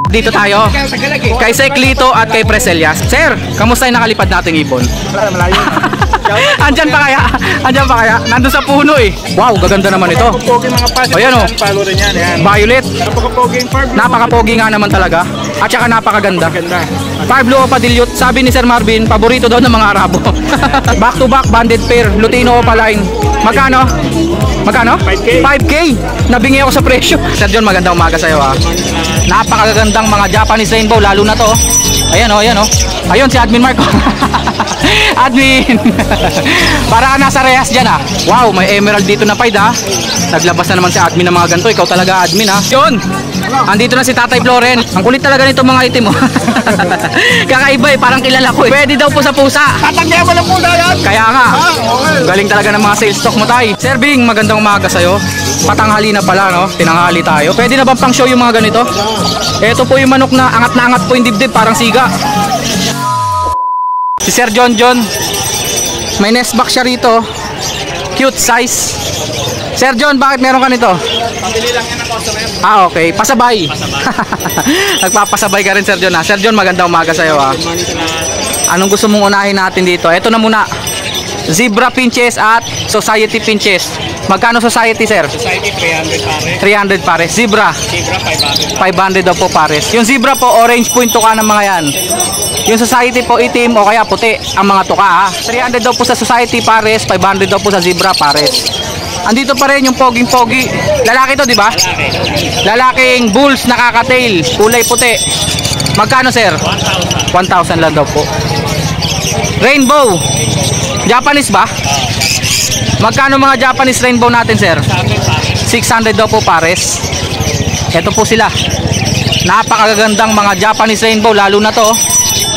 Dito tayo kay Seklito at kay Preselias. Sir, kamusta yung nakalipad nating ibon? Malayo. Andyan pa kaya? Andyan pa kaya? Nandun sa puno eh. Wow, gaganda naman ito. Napakapogi mga pass. Ayan o. Follow rin yan. Violet. Napakapogi yung farm. Napakapogi nga naman talaga. At saka napakaganda. Ganda. Pablo Opadilyot, sabi ni Sir Marvin, paborito daw ng mga Arabo. Back to back, banded pair, Lutino Opaline. Magkano? Magkano? 5K. 5K. Nabingi ako sa presyo. Sir John, magandang umaga sa'yo ha. Napakagandang mga Japanese rainbow, lalo na to. Ayan o, ayan o. Ayun si Admin Marco. Admin. Para ka nasa rehas dyan ha. Wow, may emerald dito na paid ha. Naglabas na naman si Admin ng mga ganito. Ikaw talaga Admin ha. Yun. Andito na si Tatay Floren. Ang kulit talaga nito mga item mo. Kakaiba eh, parang kilala ko eh. Pwede daw po sa pusa. Tatagyan mo lang pusa yan. Kaya nga. Galing talaga ng mga sales stock mo tay. Sir Bing, magandang umaga sa'yo. Patanghali na pala no. Tinanghali tayo. Pwede na bang pang show yung mga ganito? Ito po yung manok na angat po yung dibdib. Parang siga. Si Sir John John. May nest box siya rito. Cute size. Sir John, bakit meron ka nito? Pambili lang yan ang customer. Ah, okay. Pasabay. Nagpapasabay ka rin, Sir John ha. Sir John, magandang umaga sa'yo ha. Anong gusto mong unahin natin dito? Ito na muna. Zebra pinches at Society pinches. Magkano Society, sir? Society 300 pares. 300 pares. Zebra? Zebra 500. 500 daw po pares. Yung zebra po, orange po yung tuka ng mga yan. Yung Society po, itim o kaya puti ang mga tuka ha. 300 daw po sa Society pares, 500 daw po sa zebra pares. Andito pa rin yung poging-pogi. Lalaki to, di ba? Lalaking bulls nakaka-tail, kulay puti. Magkano, sir? 1,000. 1,000 lang daw po. Rainbow. Japanese ba? Magkano mga Japanese rainbow natin, sir? 600 daw po pares. Ito po sila. Napakagandang mga Japanese rainbow, lalo na to.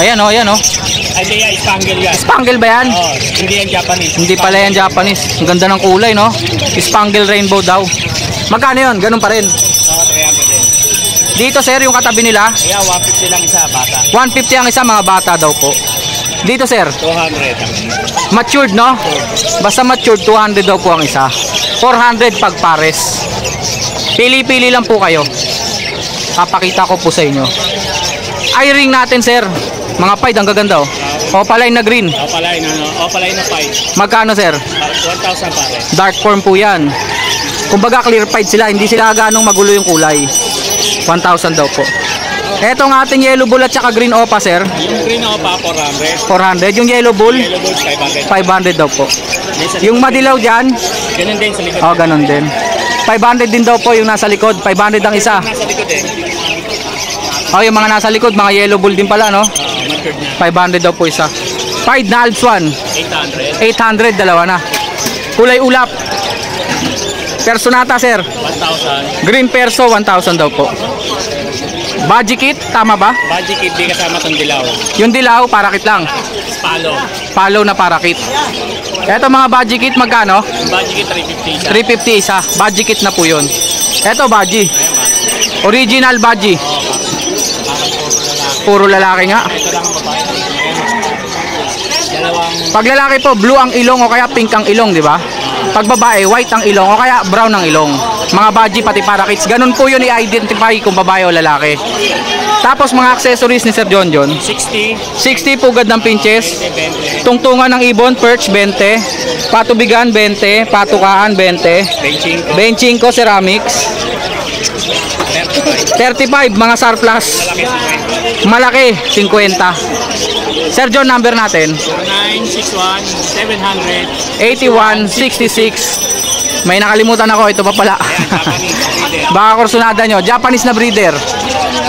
Ayan o, ayan o. Idea, Spangle yan. Spangle ba yan? Oh, hindi yan Japanese. Hindi pala yan Japanese. Ang ganda ng kulay, no? Spangle rainbow daw. Magkano yun? Ganun pa rin. 300 din. Dito, sir, yung katabi nila. Kaya 150 lang isa, bata. 150 ang isa, mga bata daw po. Dito, sir. 200. Matured, no? Basta matured, 200 daw po ang isa. 400 pag pares. Pili-pili lang po kayo. Papakita ko po sa inyo. Eye-ring natin, sir. Mga pied, ang gaganda, oh. Opaline na green. Opaline, Opaline na 5. Magkano, sir? 1,000 pares. Dark form po yan. Kumbaga clear pied sila. Hindi sila ganong magulo yung kulay. 1,000 daw po. Etong ating yellow bull at saka green opa, sir. Yung green opa, 400. 400. Yung yellow bull, Yellow bulls, 500. 500 daw po. Yung madilaw dyan, Ganun din sa likod. oh, ganun din. 500 din daw po yung nasa likod. 500 ang isa. Nasa likod eh. Oh, yung mga nasa likod, mga yellow bull din pala, no? Matured na. 500 daw po isa. Pied na Alps 800. 800, dalawa na. Kulay ulap. Personata, sir. 1,000. Green perso, 1,000 daw po. Budgie kit, tama ba? Budget kit, di kasama itong dilaw. Yung dilaw, parakit lang. Palo. Palo na parakit. Eto mga budgie kit, magkano? Yung budget kit, 350 isa. 350 isa. Budgie kit na po yun. Eto budgie. Original budgie. Puro lalaki nga. Ito lang ang babae. Dalawang Pag lalaki po, blue ang ilong o kaya pink ang ilong, di ba? Pag babae, white ang ilong o kaya brown ang ilong. Mga budgie pati parakits. Ganun po yun i-identify kung babae o lalaki. Tapos mga accessories ni Sir John John. 60, 60 pugad ng pinches. 20, Tungtungan ng ibon, perch 20. Patubigan 20. Patukaan 20. benching ko, Benching ko, ceramics. 35 mga surplus. Malaki 50. Sir John, number natin 961 700 8166. May nakalimutan ako, ito pa pala. Baka kursunada nyo. Japanese na breeder.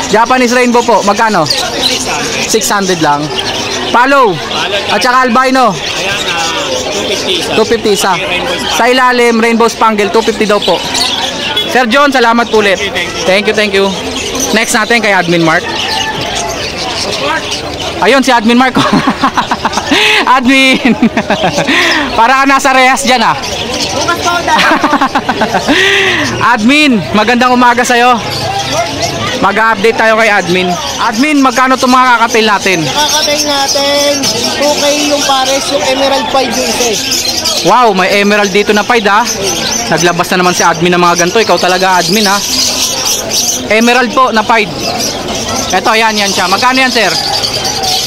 Japanese rainbow po. Magkano? 600 lang. Palo. At saka albino. Ayan, 250 isa. 250 isa. Sa ilalim, rainbow spangle, 250 daw po. Sir John, salamat po ulit. Thank you, thank you. Next natin kay Admin Mark. Ayun si Admin Mark. Admin. Para ka nasa rehas dyan ah. Admin, magandang umaga sa'yo. Mag-update tayo kay Admin. Admin, magkano itong mga kakatail natin? Kakatail natin 2K yung pares, yung emerald 5 yung isa eh. Wow, may emerald dito na 5 ha. Naglabas na naman si Admin ng mga ganito. Ikaw talaga Admin ha. Emerald po na pied. Ito, yan siya. Magkano yan, sir?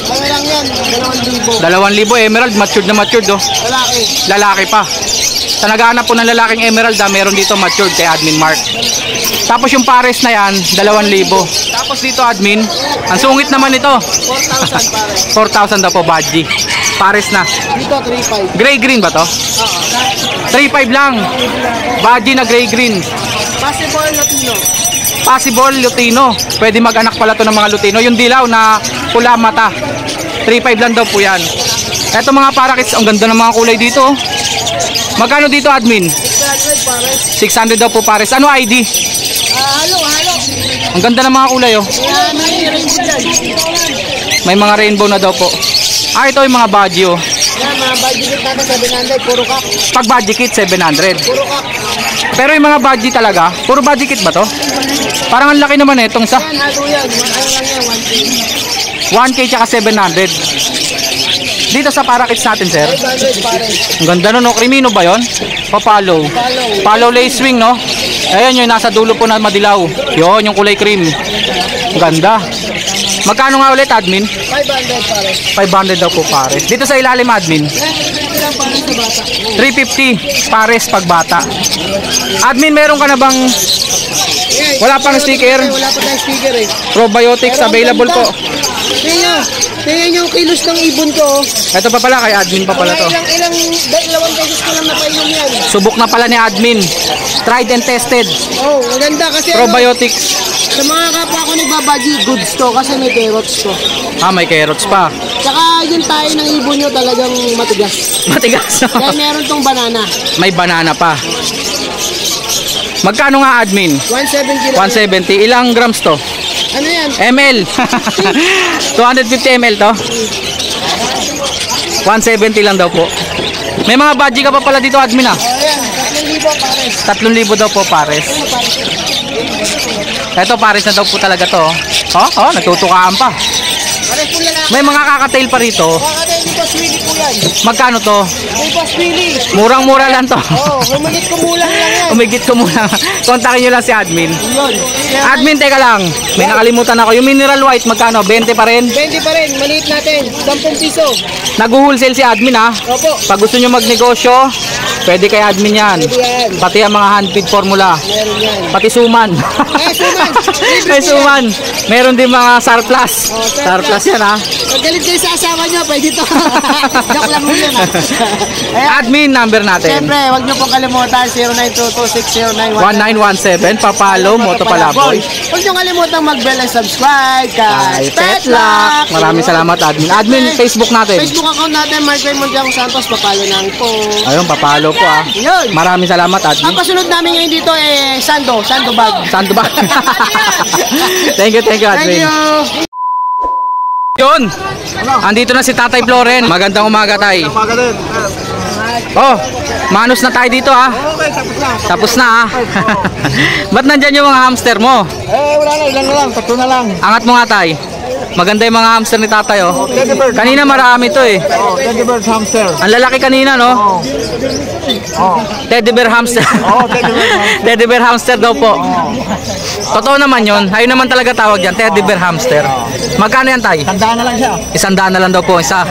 Ano lang yan, 2,000. 2,000 emerald, matured na matured, oh. Lalaki. Lalaki pa. Sa naghahanap po ng lalaking emerald, meron dito matured kay Admin Mark. Tapos yung pares na yan, 2,000. Tapos dito, Admin, ang sungit naman ito. 4,000 pare. 4,000 daw po, Badgie. Pares na. Dito, 3,500. Gray-green ba to? 3,500 lang. Badgie na gray-green. Possible Latino. Possible Lutino. Pwede mag-anak pala to ng mga Lutino. Yung dilaw na pula mata. 3,500 lang daw po yan. Eto mga parakits, ang ganda ng mga kulay dito. Magkano dito, Admin? 600 pare. 600 daw po pares. Ano ID? Halo. Ang ganda ng mga kulay, oh. Kaya may rainbow dyan. May mga rainbow na daw po. Ito yung mga badge, oh. Yan, mga budget natin 700. Puro kak. Pag badge kit, 700. Puro kak. Pero yung mga badge talaga, puro badge kit ba to? Parang ang laki naman eh, itong sa Yan, halo yan. Ano lang yan, 1K. 1K tsaka 700. Dito sa parakits natin, sir. 500 pare. Ang ganda no, no? Crimino ba yon? Papalo. Palo lace wing, no? Ayan yung nasa dulo po na madilaw. Yon, yung kulay cream. Ang ganda. Magkano nga ulit, Admin? 500 pare. 500 daw po pares. Dito sa ilalim, Admin. Yan, 350 lang pare sa bata. 350 pares pag bata. Admin, meron ka na bang Yan, wala pang sticker? Wala pa tayong sticker eh. Probiotics Pero ang available ganda. po? Tingnan yung kilos ng ibon ko. Ito pa pala, kay Admin pa pala to. Dalawang beses ko lang napainom yan. Subok na pala ni Admin. Tried and tested. Oh, maganda kasi Probiotics. sa mga kapwa ko nagbabagi, goods to kasi may carrots to. May carrots pa. Tsaka yung tayo ng ibon nyo talagang matigas. Matigas. Kaya meron tong banana. May banana pa. Magkano nga, Admin? 170 lang. 170. Ilang grams to? Ano yan? ML. 250 ml to. 170 lang daw po. May mga budgie ka pa pala dito, Admin, ah. Ayan, 3,000 pares. 3,000 daw po pares. Ano pares? Eto, pares na daw po talaga to. Nagtutukaan pa. Pares po lalaki. May mga kakatail pa rito. Kakatay ni Boss Willie po yan. Magkano to? Kay Boss Willie. Murang-mura lang to. Oh, humigit kumulang lang yan. Umigit ko muna. Kontakin nyo lang si Admin. Yun. Admin, teka lang. May nakalimutan ako. Yung mineral white, magkano? 20 pa rin? 20 pa rin, maliit natin. 10 piso. Nag-wholesale si Admin, ha? Opo. Pag gusto nyo magnegosyo, pwede kay Admin yan. Pwede yan. Pati ang mga handfeed formula. Meron yan. Pati suman. Suman. May suman. Meron din mga surplus. Oh, surplus. Surplus yan, ha? Pag galit kayo sa asawa nyo, pwede to. Joke lang mo yun. Ayan. Admin number natin. Siyempre, huwag nyo pong kalimutan, 0922-609-19. 1917 Papalo Moto Palaboy. Huwag nyo kalimutan mag-bell and subscribe Ay, kay Petlock. Maraming salamat, Admin. Admin, Facebook natin. Facebook account natin, Mark Raymond Diago Santos, Papalo nang po. Ayun, Papalo po, ah. Yun. Maraming salamat, Ang Admin. pasunod namin ngayon dito Sando Bag. Saan ba? Thank you, Thank Admin. you. Yun! Andito na si Tatay Floren. Magandang umaga, Tay. Oh, manos na tayo dito, ah. Okay, tapos na. Tapos na, ah. Ba't nandyan yung mga hamster mo? Wala na, ilan na lang, 3 na lang. Angat mo nga, Tay. Maganda yung mga hamster ni Tatay, oh. Teddy bird. Kanina marami to, eh. Oh, Teddy bird hamster. Ang lalaki kanina, no? Oh. Teddy bear hamster. Oh, teddy bear hamster. Teddy bear hamster daw po. Totoo naman yun. Ayun naman talaga tawag yan. Teddy bear hamster. Magkano yan, Tay? Tandaan na lang siya. 100 na lang daw po isa.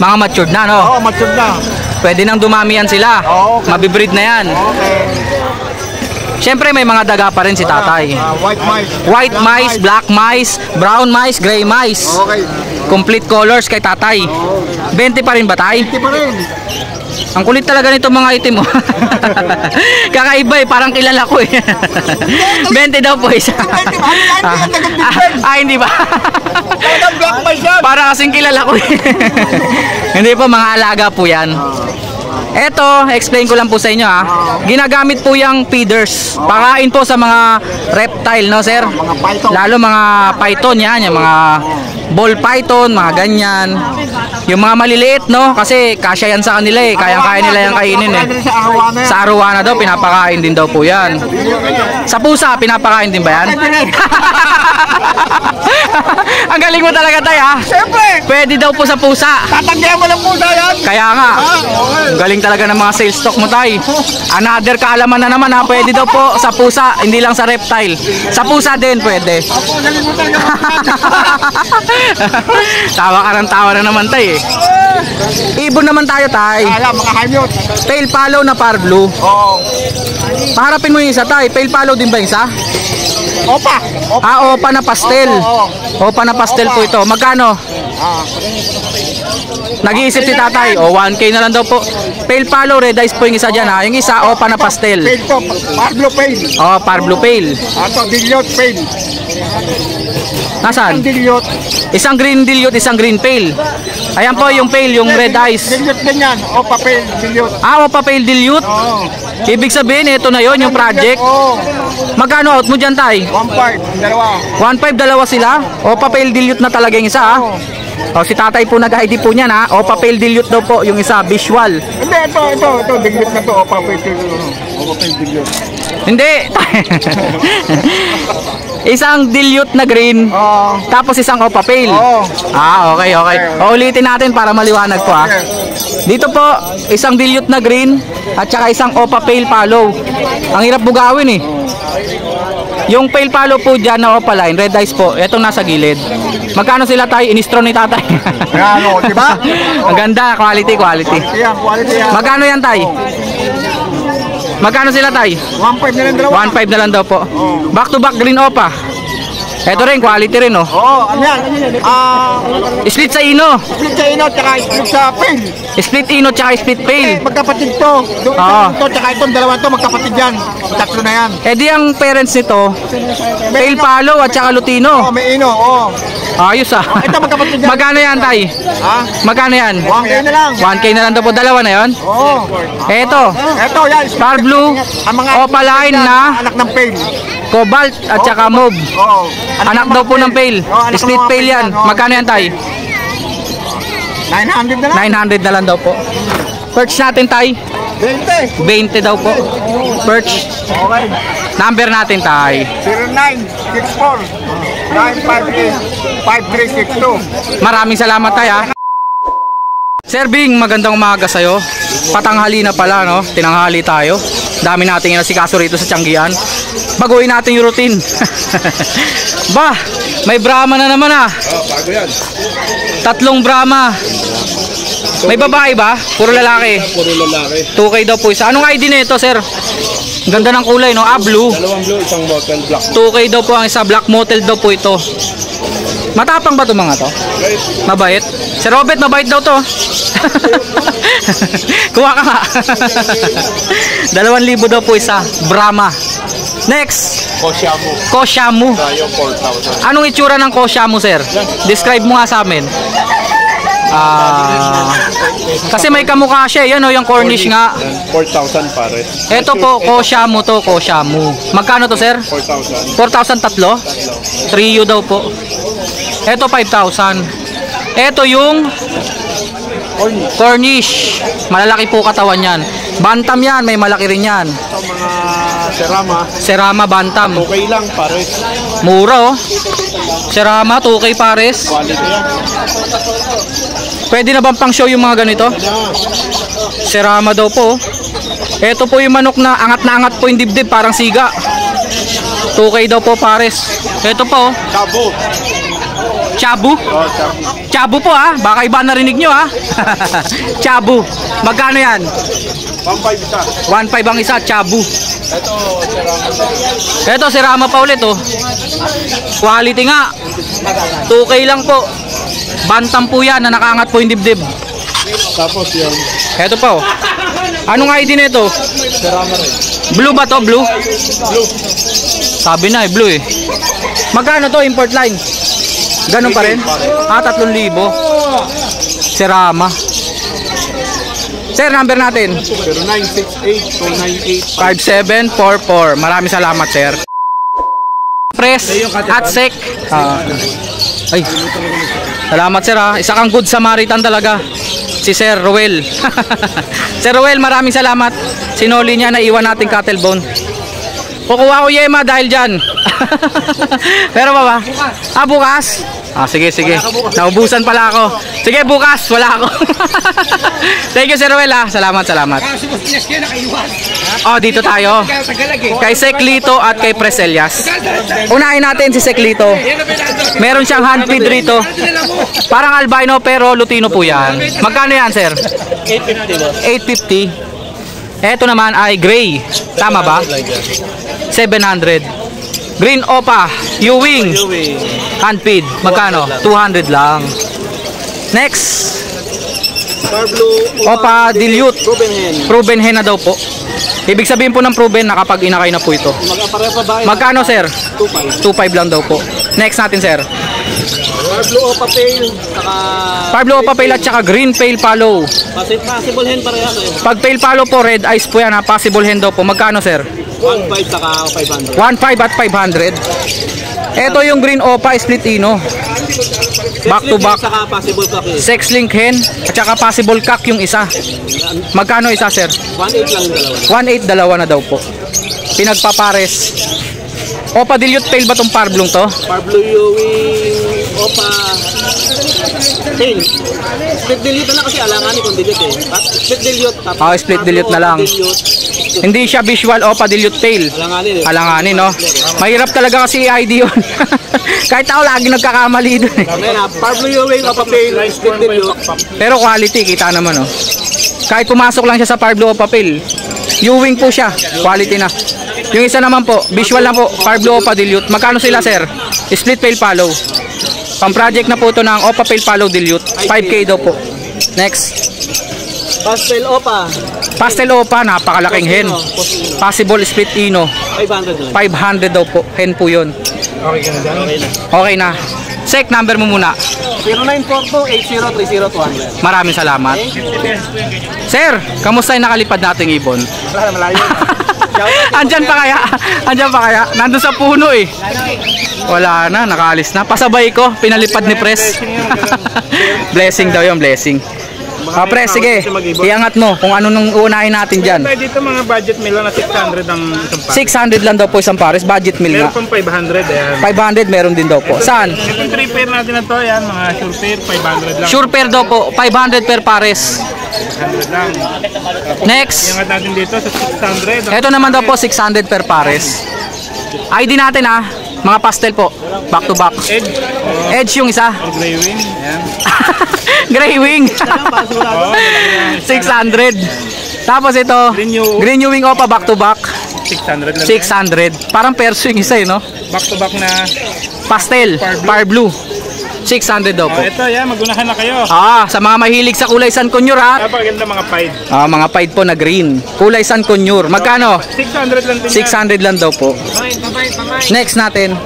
Mga matured na, no? Oh, matured na. Pwede nang dumami yan sila. Okay. Mabibreed na yan. Okay. Siyempre may mga daga pa rin si Tatay. White mice. White mice, black mice, brown mice, gray mice. Okay. Complete colors kay Tatay. 20 pa rin ba, Tay? Hindi pa rin. Ang kulit talaga nito mga itim mo. Kakaiba eh, parang kilala ko eh. 20 daw po isa. Hindi ba? Talagang black mice yan. Para kasing kilala ko eh. Hindi po, mga alaga po yan. Eto, explain ko lang po sa inyo, ha. Ginagamit po yung feeders. Pakain po sa mga reptile, no, sir? Mga python. Lalo mga python yan, yung mga ball python, mga ganyan. Yung mga maliliit, no? Kasi kasya yan sa kanila eh. Kayang-kaya nila yung kainin eh. Sa arowana yan. Sa arowana daw, pinapakain din daw po yan. Sa pusa, pinapakain din ba yan? Ang galing mo talaga tay ha. Siyempre, Pwede daw po sa pusa. tatagyan mo ng pusa yan. Kaya nga. Okay. Ang galing talaga ng mga sales stock mo tay. Another kaalaman na naman ha. Pwede daw po sa pusa, hindi lang sa reptile. Sa pusa din pwede. Ako, galing mo talaga. Tawa ka ng tawa na naman tay eh. Ibon naman tayo tay. Kaya, mga hymnot. Pale follow na par blue. Oo. Paharapin mo yung isa tay. Pale follow din ba yung isa? Opa. Opa. Opa na pastel. Oo. Opa na pastel po ito. Magkano? Ah. Nag-iisip si tatay. 1K na lang daw po. Pale follow, red eyes po yung isa dyan ha. Yung isa, opa na pastel. Pail to. Pablo Pail. Par blue pale. Ato, Dilliot Pail. Nasaan? Dilliot. Isang green dilute, isang green pale. Ayan po yung pale, yung red eyes. Dilliot din yan. Opa Pail. Dilliot. Opa pale dilute. Oo. Ibig sabihin, ito na yon yung project. Oo. Magkano out mo dyan tay? 1.5. Dalawa. 1.5 dalawa sila. Opa pale dilute na talaga yung isa ha. O si tatay po nag-ID po niyan ha. Opa pale dilute daw po yung isa, visual. Hindi, ito. Dilliot na to. Opa Pail. Opa Pail Dilliot. Hindi. Isang dilute na green. Oo. Tapos isang opa pale. Oo. Okay. Ulitin natin para maliwanag po ha. Dito po, isang dilute na green at saka isang opa pale follow. Ang hirap bugawin eh. Yung pale follow po dyan na opaline, red eyes po, etong nasa gilid. Magkano sila tayo? Inistro ni tatay. Yan, o, diba? Ang ganda, quality. Yan, quality yan. Magkano yan tay? Magkano sila tay? 1.5 na lang dalawa. 1.5 na lang daw po. Back to back green opa. Ito rin, quality rin oh. Oo, ano yan? Split sa ino. Split sa ino, tsaka split sa pail. Split ino tsaka split pale. Magkapatid to. Oo. Ito, tsaka itong dalawa to, magkapatid yan. Tatlo na yan. Eh di ang parents nito, pale follow at saka Oo, lutino. may ino, oo. Ayos ah. Ito, magkapatid yan. Magkano yan tay? Ha? Magkano yan? 1K na lang. 1K na lang daw po. Dalawa na yon. Oo. Eto, Ito, yan. Star Blue, Ang mga Opaline na anak ng pail. Cobalt at saka Mauve. Oo. Anak daw po ng pale. Oo, anak ng Split mga pale yan. oo. Magkano yan tay? 900 na lang. 900 na lang daw po. Perch natin tay? 20. 20 daw po. Perch. Okay. Number natin tay. 0964-958-5362. Maraming salamat tay ha. Sir Bing, magandang umaga sa'yo. Patanghali na pala no, tinanghali tayo. Dami nating inasikaso rito sa Tianggian. Baguhin natin yung routine. Ba, may Brahma na naman ah. Bago yan. 3 Brahma. May babae ba? Puro lalaki. Puro lalaki. 2K daw po isa. Anong ID na ito sir? Ganda ng kulay no, blue. Dalawang blue, isang bottle black. 2K daw po ang isa, black motel daw po ito. Matapang ba ito mga to? Mabait? Si Robert, mabait daw to. Kuha ka nga. 2,000 daw po isa, Brahma. Next, Kosyamu. Kosyamu. Tayo 4,000. Anong itsura ng Kosyamu sir? Describe mo nga sa amin. Kasi may kamukha siya, yan o, yung Cornish nga. 4,000 pare. Ito po, Kosyamu to, Kosyamu. Magkano to sir? 4,000. 4,000 tatlo? Trio daw po. Ito 5,000. Ito yung Cornish. Malalaki po katawan yan. Bantam yan, may malaki rin yan. Ito mga serama. Serama Bantam. Okay lang pare. Mura oh. Serama, 2K pares. Quality yan. Pwede na bang pang show yung mga ganito? Serama daw po. Ito po yung manok na angat po yung dibdib, parang siga. 2K daw po pares. Ito po. Chabo. Chabu? Oh, chabo. Chabu po ha. Baka iba narinig nyo ha. Chabu. Magkano yan? 1,500 isa. 1.5 ang isa, Chabu. Ito, serama. Ito, Serama pa ulit oh. Quality nga. 2K lang po. Bantam po yan na nakaangat po yung dibdib. Tapos yung Ito pa oh. Anong ID nito? serama rin. Blue ba to? Blue? Blue. Sabi na eh, blue eh. Magkano to import line? Ganun pa rin? 3,000. Serama. Sir, number natin. 0968-298. 5744. Maraming salamat, sir. Press at sec. Ay. Salamat, sir ha. Isa kang good Samaritan talaga. Si Sir Roel. Sir Roel, maraming salamat. Sinoli niya na iwan nating cattle bone. Kukuha ko yema dahil dyan. Pero ba? Bukas? Sige. Naubusan pala ako. Sige, bukas. Wala ako. Thank you, Sir Ruel, ha. Salamat. Dito tayo. Kay Seclito at kay Preselias. Unahin natin si Seclito. Meron siyang handfeed rito. Parang albino pero lutino po yan. Magkano yan, Sir? 850. Ito naman ay gray. Tama ba? 700. Green Opa, Ewing, handfeed. Magkano? 200 lang. Next. Opa Dilute. Proven hen na daw po. Ibig sabihin po ng proven na kapag inakay na po ito. Magkano, sir? 2.5 lang daw po. Next natin, sir. Parblo Opa Pale at saka Green Pale Follow. Possible hen parehas eh. Pag Pale Follow po, red eyes po yan ha. Possible hen daw po. Magkano, sir? 1.5 saka 500. 1.5 at 500. Ito yung Green Opa Split Ino. Back to back. Saka possible cock eh. Sex link hen at saka possible cock yung isa. Magkano isa, sir? 1.8 lang yung 1.8, dalawa. dalawa na daw po. Pinagpapares. Opa Dilute Pale ba tong parblong to? Parblo Ewing, Opa Pale. Split dilute na lang kasi alanganin kung dilute eh. Split dilute. Split dilute na lang. Hindi siya visual Opa Dilute Pale. Alanganin eh. Alanganin, no? Mahirap talaga kasi i-ID yun. Kahit ako lagi nagkakamali dun eh. Parblo Ewing, Opa Pale, split dilute. Pero quality, kita naman, no? Kahit pumasok lang siya sa Parblo Opa Pale, Ewing po siya. Quality na. Yung isa naman po, visual na po, Parblo Opa Dilute. Magkano sila, sir? Split Pale Follow. Pang project na po ito ng Opa Pale Follow Dilute. 5K daw po. Next. Pastel Opa. Pastel Opa, napakalaking hen. Possible Split Ino. 500 lang. 500 daw po. Hen po yun. Okay na. Sec, number mo muna. 0942-8030-200. Maraming salamat. Sir, kamusta yung nakalipad nating ibon? Malayo. Andyan pa kaya? Andyan pa kaya? Nandun sa puno eh. Wala na, nakaalis na. Pasabay ko, pinalipad ni Pres. Blessing daw yung blessing. Pres, sige. Iangat mo kung ano nung uunahin natin dyan. Dito mga budget meal lang na 600 ang isang pares. 600 lang daw po isang pares. Budget meal Meron nga. pang 500 ayan. 500 meron din daw po. Saan? Itong 3 pair natin na to, ayan, mga sure pair, 500 lang. Sure pair daw po. 500 per pares. 100 lang. Next. Iangat natin dito sa 600. Ito naman daw po 600 per pares. ID natin ha. Mga pastel po. Back to back. Edge. Edge yung isa. Or gray wing. Ayan. Gray wing. 600. Tapos ito, Green New Wing Opa back to back. 600 lang. 600. Parang perso yung isa eh, no? Back to back na. Pastel, Par Blue. 600 daw po. Ito, yan, magunahan na kayo. Sa mga mahilig sa kulay San Conyor ha. Napakaganda mga pied. Mga pied po na green. Kulay San Conyor. Magkano? 600 lang din 600 lang daw po. Next natin.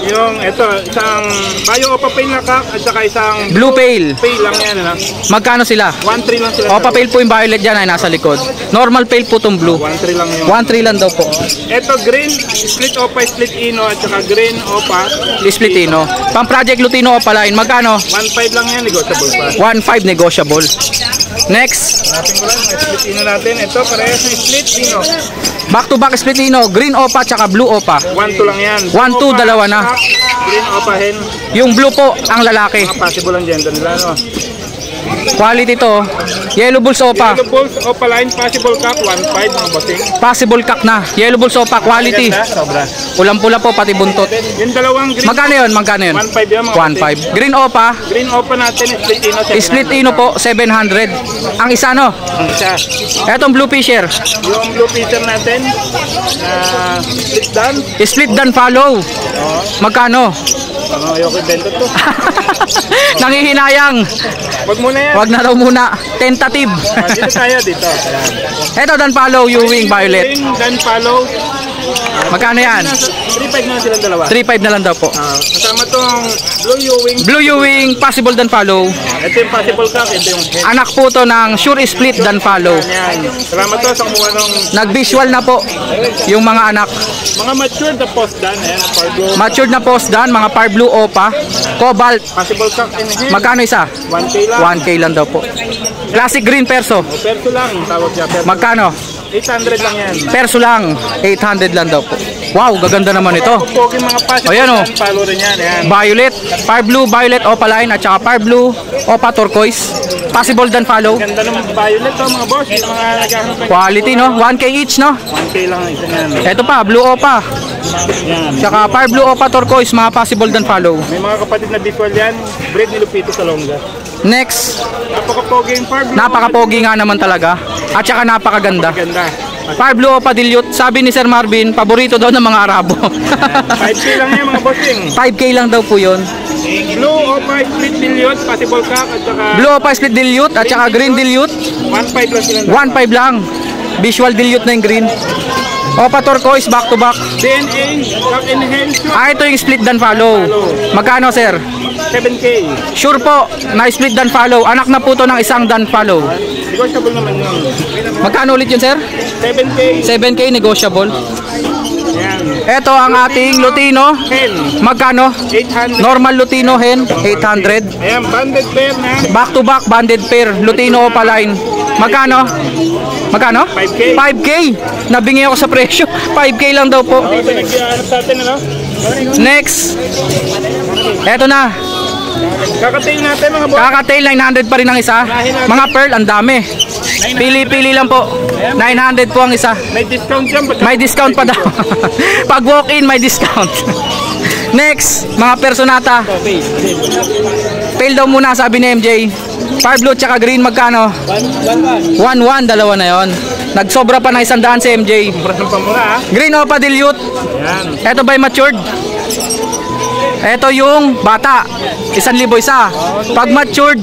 Yung ito, isang Bayo Opa Pale na cock at saka isang Blue Pale. Pale lang yan, ano? Magkano sila? 1.3 lang sila. Opa Pale po yung violet dyan ay nasa likod. Normal Pale po itong blue. 1.3 lang yun. 1.3 lang daw po. Ito green, split Opa, split Ino at saka green Opa. Splitino. Pang Project Lutino Opa line. Magkano? 1.5 lang yan, negotiable pa. 1.5 negotiable. Next. Hanapin ko lang, may split Ino natin. Ito, parehas yung split Ino. Back to back Splitino. Green Opa tsaka Blue Opa. 1.2 lang yan. 1.2, dalawa na. Green Opa hen. Yung blue po, ang lalaki. Mga possible ang gender nila, no? Quality to. Yellow Bulls Opa. Yellow Bulls, Opa line, possible cock, 1.5 mga bossing. Possible cock na. Yellow Bulls Opa, quality. Ganda, sobra. Pulang-pula po, pati buntot. Yung dalawang green. Magkano yun? Magkano yun? 1.5 yan mga bossing. 1.5. Green Opa. Green Opa natin, split Ino. Splitino po, 700. Ang isa no? Ang isa. Etong Blue Fisher. Yung blue pitcher natin, split down. Split dan follow. Magkano? Ayoko ibenta to. Nangihinayang. Wag muna yan. Wag na daw muna. Tentative. Dito tayo, dito. Ayan. Eto dan follow, Ewing Violet. Then follow. Magkano yan? 3.5 na silang dalawa. 3.5 na lang daw po. Kasama tong Blue Ewing. Blue Ewing, possible dan follow. Ito yung possible cock. Ito yung head. Anak po to ng Sure Split dan follow. Yan. Salamat to sa kumuha ng Nag-visual na po yung mga anak. mga mature na post dan. Ayan, Pargo. Matured na post dan, mga Par Blue Opa. Cobalt. Possible cock in head. Magkano isa? 1K lang. 1K lang daw po. Classic Green Perso. Perso lang. Tawag niya. Perso. Magkano? 800 lang yan. Perso lang, 800 lang daw po. Wow, gaganda naman ito. Pupugin mga possible Ayan, oh. follow rin yan. Ayan. Violet, fire blue, violet opaline at saka fire blue, opa turquoise. Possible dan follow. Ganda naman violet to mga boss. Yung mga naghahanap ng Quality, no? 1K each, no? 1K lang ang isa yan. Ito pa, blue opa. Yan. Tsaka fire blue opa turquoise, mga possible dan follow. May mga kapatid na visual yan. Breed ni Lupito Salonga. Next, Napaka-pogi yung far blue. napaka-pogi nga naman talaga. At saka napakaganda. Ganda. Fire blue opa dilute, sabi ni Sir Marvin, paborito daw ng mga Arabo. 5K lang yan mga bossing. 5K lang daw po yun. Blue opa split dilute, possible cock at saka Blue opa split dilute at saka green dilute, 1.5 lang sila. 1.5 lang. Visual dilute na yung green. Opa turquoise back to back. DNA, cock and hen shoot, Ah, ito yung split dan follow. Magkano, sir? 7K. Sure po, na split dan follow. Anak na po to ng isang dan follow. Negotiable naman yun. Magkano ulit yun, sir? 7K. 7K negotiable. Yan. Ito ang ating Lutino. Hen, Magkano? 800. Normal Lutino hen, 800. Ayan, banded pair na. Back to back banded pair, Lutino opaline. Magkano? Magkano? 5K. 5K. Nabingi ako sa presyo. 5K lang daw po. Ito nag-aanap sa atin, ano? Next. Eto na. Kakatayin natin mga boss. Kakatail 900 pa rin ang isa. Mga pearl ang dami. Pili-pili lang po. 900 po ang isa. May discount yan. May discount pa daw. Pag walk-in may discount. Next, mga personata. Fail daw muna sabi ni MJ. Fire blue tsaka green magkano? 1-1, dalawa na yon. Nagsobra pa ng 100 si MJ. Presang pamura, ha? Green opa dilute. Yan. Ito ba'y matured? Ito yung bata. 1,000 isa. Pag matured,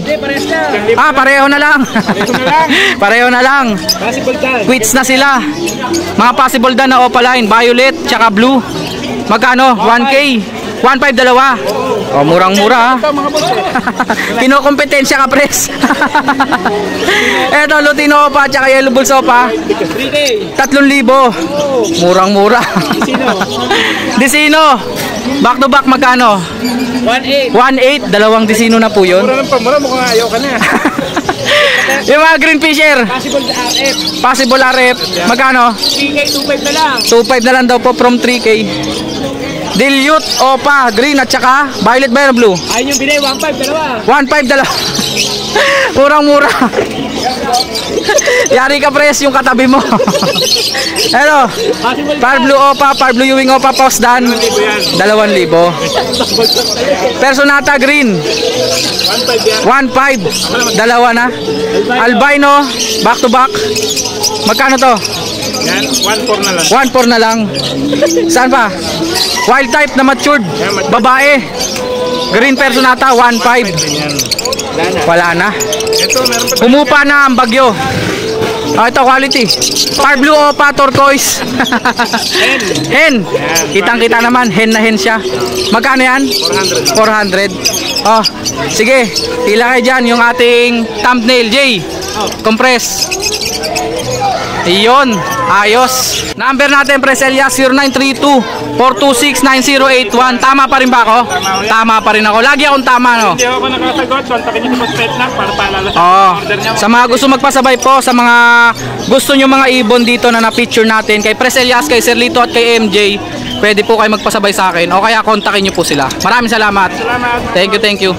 pareho na lang. Pareho na lang. Possible time. Quits na sila. Mga possible dan na opaline, violet, tsaka blue. Magkano? 1K. 1.5 dalawa. Oh, murang-mura ha. Ito mga boss, eh. Kinokompetensya ka, pres. Eto, Lutino pa, tsaka Yellow Bulls pa. 3K. 3,000. Murang-mura. Disino. Back to back magkano? 1.8. 1.8, dalawang disino na po yun. Mura ng pamura, mukhang ayaw ka na. Yung mga green fisher, Possible RF. possible RF, magkano? 3K, 2.5 na lang. 2.5 na lang daw po from 3K. Dilute, opa, green at saka violet ba yun o blue? Ayun yung binay, 1.5 dalawa. 1.5 dalawa. Murang-mura. Yari ka, pres, yung katabi mo. Hello. Fire blue opa, fire blue Ewing opa, post dan. 2,000. Personata green. 1.5 yan. 1.5. Dalawa na. Albino, back to back. Magkano to? Yan, 1.4 na lang. 1.4 na lang. Saan pa? Wild type na matured. Babae. Green personata, 1.5. Yan. Wala na. Ito, meron pa. Umupa na ang bagyo. Ah, ito quality. Fire blue opa, turquoise. Hen. Kitang-kita naman, hen na hen siya. Magkano yan? 400. Oh, sige. Tila kayo dyan yung ating thumbnail, Jay. Compress. Iyon, ayos. Number natin, Preselia, 0932-426-9081. Tama pa rin ba ako? Tama pa rin ako. Lagi akong tama, no? Hindi ako nakasagot. Kontakin niyo sa Petnak para paalala sa Oh, order niya. sa mga gusto magpasabay po, sa mga gusto nyo mga ibon dito na na-picture natin, kay Preselias, kay Serlito at kay MJ, pwede po kayo magpasabay sa akin o kaya kontakin nyo po sila. Maraming salamat. Salamat. Thank you, thank you.